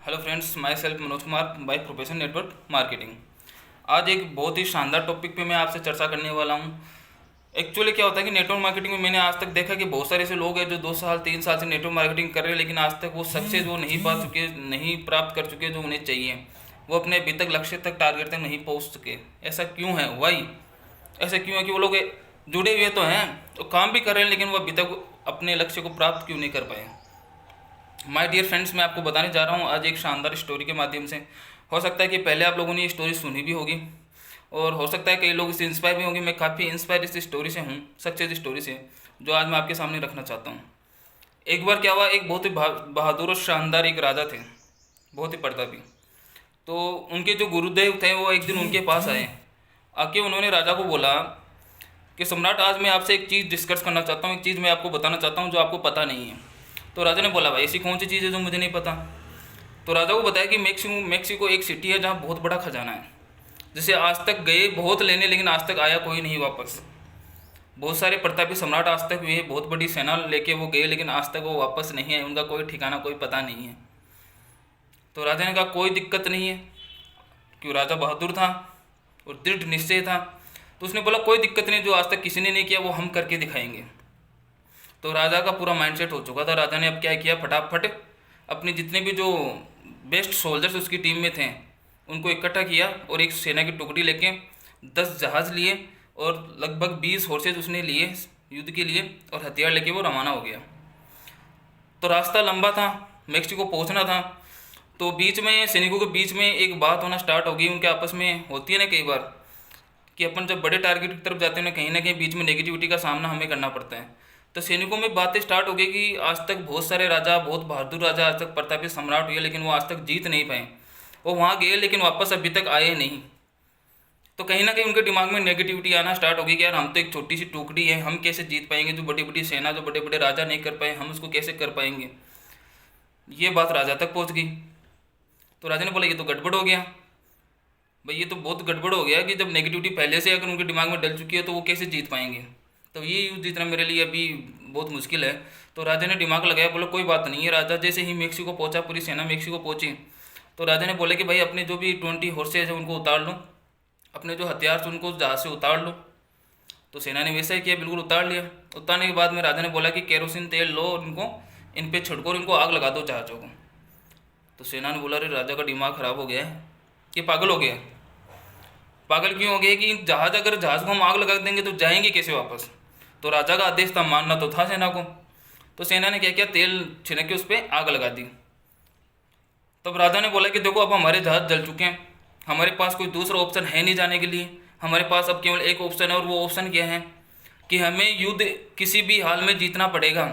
Hello friends, my self Manoj Kumar by profession network marketing. आज एक बहुत ही शानदार टॉपिक पे मैं आपसे चर्चा करने वाला हूँ। एक्चुअली क्या होता है कि नेटवर्क मार्केटिंग में मैंने आज तक देखा कि बहुत सारे ऐसे लोग हैं जो 2 साल 3 साल से नेटवर्क मार्केटिंग कर रहे हैं, लेकिन आज तक वो सक्सेस वो नहीं पा चुके, नहीं प्राप्त कर चुके जो उन्हें चाहिए। वो अपने अभी तक लक्ष्य तक, टारगेट तक नहीं पहुँच सके। ऐसा क्यों है? वाई ऐसा क्यों है कि वो लोग जुड़े हुए तो हैं, तो काम भी कर रहे हैं, लेकिन वो अभी तक अपने लक्ष्य को प्राप्त क्यों नहीं कर पाए। माय डियर फ्रेंड्स, मैं आपको बताने जा रहा हूँ आज एक शानदार स्टोरी के माध्यम से। हो सकता है कि पहले आप लोगों ने ये स्टोरी सुनी भी होगी, और हो सकता है कई लोग इससे इंस्पायर भी होंगे। मैं काफ़ी इंस्पायर इस स्टोरी से हूँ, सक्सेस स्टोरी से, जो आज मैं आपके सामने रखना चाहता हूँ। एक बार क्या हुआ, एक बहुत ही बहादुर और शानदार एक राजा थे, बहुत ही प्रतापी। तो उनके जो गुरुदेव थे वो एक दिन उनके पास आए। आके उन्होंने राजा को बोला कि सम्राट, आज मैं आपसे एक चीज़ डिस्कस करना चाहता हूँ, एक चीज़ मैं आपको बताना चाहता हूँ जो आपको पता नहीं है। तो राजा ने बोला, भाई ऐसी कौन सी चीज़ है जो मुझे नहीं पता। तो राजा को बताया कि मेक्सिको एक सिटी है जहाँ बहुत बड़ा खजाना है, जिसे आज तक गए बहुत लेने, लेकिन आज तक आया कोई नहीं वापस। बहुत सारे प्रतापी सम्राट आज तक हुए, बहुत बड़ी सेना लेके वो गए, लेकिन आज तक वो वापस नहीं है, उनका कोई ठिकाना, कोई पता नहीं है। तो राजा ने कहा, कोई दिक्कत नहीं है, क्यों राजा बहादुर था और दृढ़ निश्चय था। तो उसने बोला, कोई दिक्कत नहीं, जो आज तक किसी ने नहीं किया वो हम करके दिखाएंगे। तो राजा का पूरा माइंडसेट हो चुका था। राजा ने अब क्या किया, फटाफट अपने जितने भी जो बेस्ट सोल्जर्स उसकी टीम में थे उनको इकट्ठा किया, और एक सेना की टुकड़ी लेके 10 जहाज़ लिए और लगभग 20 हॉर्सेज उसने लिए युद्ध के लिए, और हथियार लेके वो रवाना हो गया। तो रास्ता लंबा था, मेक्सिको पहुंचना था। तो बीच में सैनिकों के बीच में एक बात होना स्टार्ट हो गई, उनके आपस में होती है ना कई बार कि अपन जब बड़े टारगेट की तरफ जाते हैं ना कहीं बीच में नेगेटिविटी का सामना हमें करना पड़ता है। तो सैनिकों में बातें स्टार्ट हो गई कि आज तक बहुत सारे राजा, बहुत बहादुर राजा, आज तक प्रतापी सम्राट हुए, लेकिन वो आज तक जीत नहीं पाए। वो वहाँ गए लेकिन वापस अभी तक आए नहीं। तो कहीं ना कहीं उनके दिमाग में नेगेटिविटी आना स्टार्ट हो गई कि यार हम तो एक छोटी सी टुकड़ी है, हम कैसे जीत पाएंगे, जो बड़ी बड़ी सेना, जो बड़े बड़े राजा नहीं कर पाए, हम उसको कैसे कर पाएंगे। ये बात राजा तक पहुँच गई। तो राजा ने बोला, ये तो गड़बड़ हो गया भाई, ये तो बहुत गड़बड़ हो गया कि जब नेगेटिविटी पहले से अगर उनके दिमाग में डल चुकी है तो वो कैसे जीत पाएंगे। तो ये युद्ध जीतना मेरे लिए अभी बहुत मुश्किल है। तो राजा ने दिमाग लगाया, बोला कोई बात नहीं है। राजा जैसे ही मेक्सिको पहुंचा, पूरी सेना मेक्सिको पहुंची, तो राजा ने बोला कि भाई अपने जो भी 20 हॉर्सेज है उनको उतार लो, अपने जो हथियार थे उनको जहाज से उतार लो। तो सेना ने वैसा ही किया, बिल्कुल उतार लिया। उतारने के बाद में राजा ने बोला कि केरोसिन तेल लो, इनको इन पे छिड़को और इनको आग लगा दो जहाज़ों को। तो सेना ने बोला, अरे राजा का दिमाग ख़राब हो गया है, ये पागल हो गया। पागल क्यों हो गए कि जहाज, अगर जहाज को हम आग लगा देंगे तो जाएंगे कैसे वापस। तो राजा का आदेश था, मानना तो था सेना को। तो सेना ने क्या किया, तेल छिड़क के उस पर आग लगा दी। तब राजा ने बोला कि देखो अब हमारे जहाज जल चुके हैं, हमारे पास कोई दूसरा ऑप्शन है नहीं जाने के लिए, हमारे पास अब केवल एक ऑप्शन है, और वो ऑप्शन क्या है कि हमें युद्ध किसी भी हाल में जीतना पड़ेगा,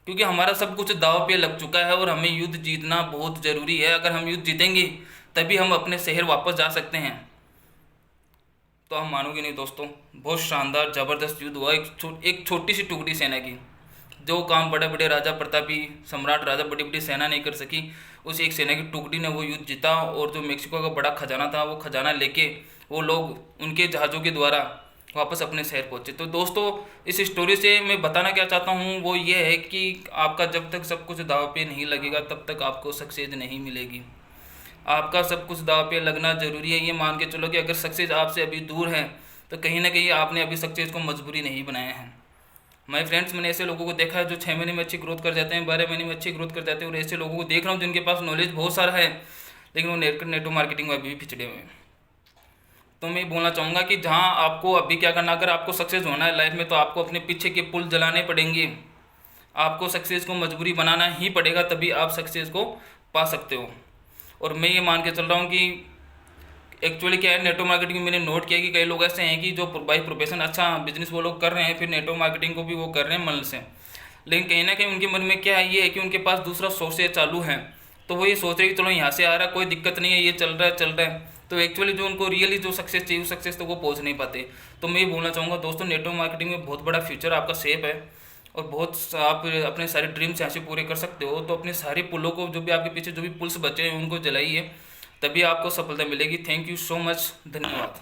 क्योंकि हमारा सब कुछ दांव पे लग चुका है और हमें युद्ध जीतना बहुत ज़रूरी है। अगर हम युद्ध जीतेंगे तभी हम अपने शहर वापस जा सकते हैं। तो हम मानोगे नहीं दोस्तों, बहुत शानदार ज़बरदस्त युद्ध हुआ। एक छोटी सी टुकड़ी सेना की, जो काम बड़े बड़े राजा, प्रतापी सम्राट राजा, बड़ी बड़ी सेना नहीं कर सकी, उस एक सेना की टुकड़ी ने वो युद्ध जीता। और जो मेक्सिको का बड़ा खजाना था, वो खजाना लेके वो लोग उनके जहाज़ों के द्वारा वापस अपने शहर पहुँचे। तो दोस्तों, इस स्टोरी से मैं बताना क्या चाहता हूँ वो ये है कि आपका जब तक सब कुछ दाव पे नहीं लगेगा तब तक आपको सक्सेस नहीं मिलेगी। आपका सब कुछ दाव पे लगना ज़रूरी है। ये मान के चलो कि अगर सक्सेस आपसे अभी दूर है तो कहीं ना कहीं आपने अभी सक्सेस को मजबूरी नहीं बनाया है। माय फ्रेंड्स, मैंने ऐसे लोगों को देखा है जो 6 महीने में अच्छी ग्रोथ कर जाते हैं, 12 महीने में अच्छी ग्रोथ कर जाते हैं, और ऐसे लोगों को देख रहा हूँ जिनके पास नॉलेज बहुत सारा है, लेकिन वो नेटवर्क मार्केटिंग में अभी भी पिछड़े हुए हैं। तो मैं बोलना चाहूँगा कि जहाँ आपको अभी क्या करना, अगर आपको सक्सेस होना है लाइफ में, तो आपको अपने पीछे के पुल जलाने पड़ेंगे। आपको सक्सेस को मजबूरी बनाना ही पड़ेगा, तभी आप सक्सेस को पा सकते हो। और मैं ये मान के चल रहा हूँ कि एक्चुअली क्या है, नेटवर्क मार्केटिंग में मैंने नोट किया कि कई लोग ऐसे हैं कि जो बाई प्रोफेशन अच्छा बिजनेस वो लोग कर रहे हैं, फिर नेटवर्क मार्केटिंग को भी वो कर रहे हैं मन से, लेकिन कहीं ना कहीं उनके मन में क्या है, ये है कि उनके पास दूसरा सोर्सेज चालू है। तो वो ये सोच रहे कि चलो यहाँ से आ रहा है, कोई दिक्कत नहीं है, ये चल रहा है चल रहा है। तो एक्चुअली जो उनको रियली जो सक्सेस चाहिए, सक्सेस तो वो पहुँच नहीं पाते। तो मैं ये बोलना चाहूँगा दोस्तों, नेटवर्क मार्केटिंग में बहुत बड़ा फ्यूचर आपका सेफ है, और बहुत आप अपने सारे ड्रीम्स यहाँ से पूरे कर सकते हो। तो अपने सारे पुलों को, जो भी आपके पीछे जो भी पुल्स बचे हैं, उनको जलाइए, तभी आपको सफलता मिलेगी। थैंक यू सो मच, धन्यवाद।